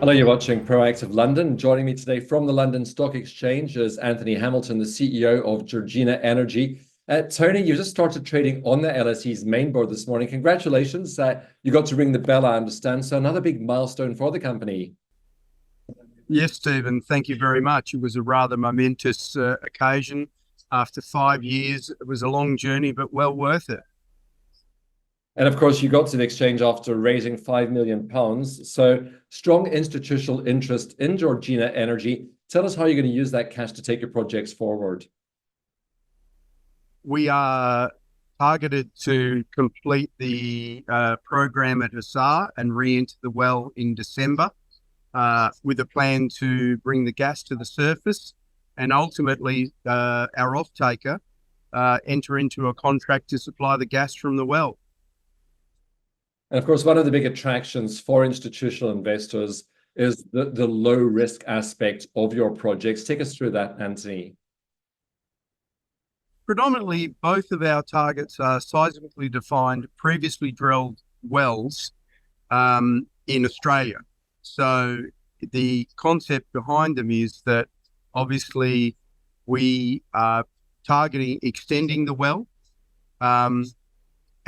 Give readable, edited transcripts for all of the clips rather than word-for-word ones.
Hello, you're watching Proactive London. Joining me today from the London Stock Exchange is Anthony Hamilton, the CEO of Georgina Energy. Tony, you just started trading on the LSE's main board this morning. Congratulations. You got to ring the bell, I understand. So another big milestone for the company. Yes, Stephen, thank you very much. It was a rather momentous occasion. After 5 years, it was a long journey, but well worth it. And of course, you got to the exchange after raising £5 million. So strong institutional interest in Georgina Energy. Tell us how you're going to use that cash to take your projects forward. We are targeted to complete the program at Assar and re-enter the well in December with a plan to bring the gas to the surface and ultimately our off-taker enter into a contract to supply the gas from the well. And of course, one of the big attractions for institutional investors is the low risk aspect of your projects. Take us through that, Anthony. Predominantly, both of our targets are seismically defined, previously drilled wells in Australia. So the concept behind them is that obviously we are targeting extending the well.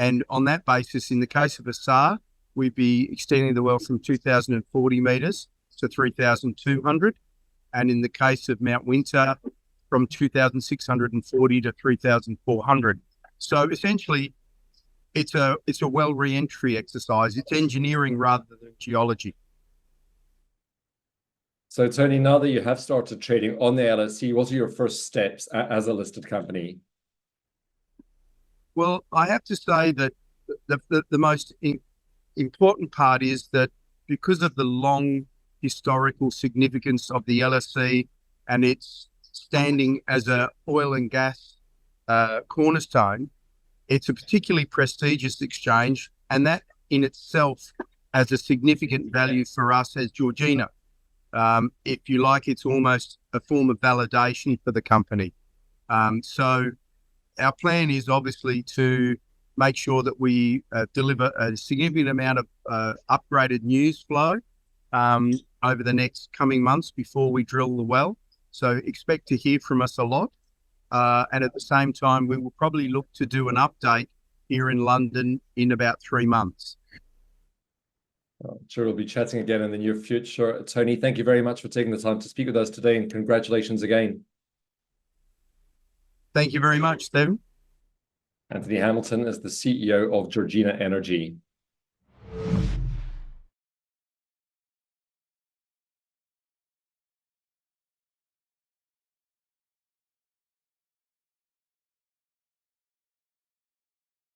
And on that basis, in the case of Assar, we'd be extending the well from 2,040 metres to 3,200. And in the case of Mount Winter, from 2,640 to 3,400. So essentially, it's a well re-entry exercise. It's engineering rather than geology. So Tony, now that you have started trading on the LSE, what are your first steps as a listed company? Well, I have to say that the most important part is that because of the long historical significance of the LSE and its standing as a oil and gas cornerstone, it's a particularly prestigious exchange, and that in itself has a significant value for us as Georgina. If you like, it's almost a form of validation for the company. So our plan is obviously to make sure that we deliver a significant amount of upgraded news flow over the next coming months before we drill the well. So expect to hear from us a lot. And at the same time, we will probably look to do an update here in London in about 3 months. I'm sure we'll be chatting again in the near future. Tony, thank you very much for taking the time to speak with us today, and congratulations again. Thank you very much, Stephen. Anthony Hamilton is the CEO of Georgina Energy.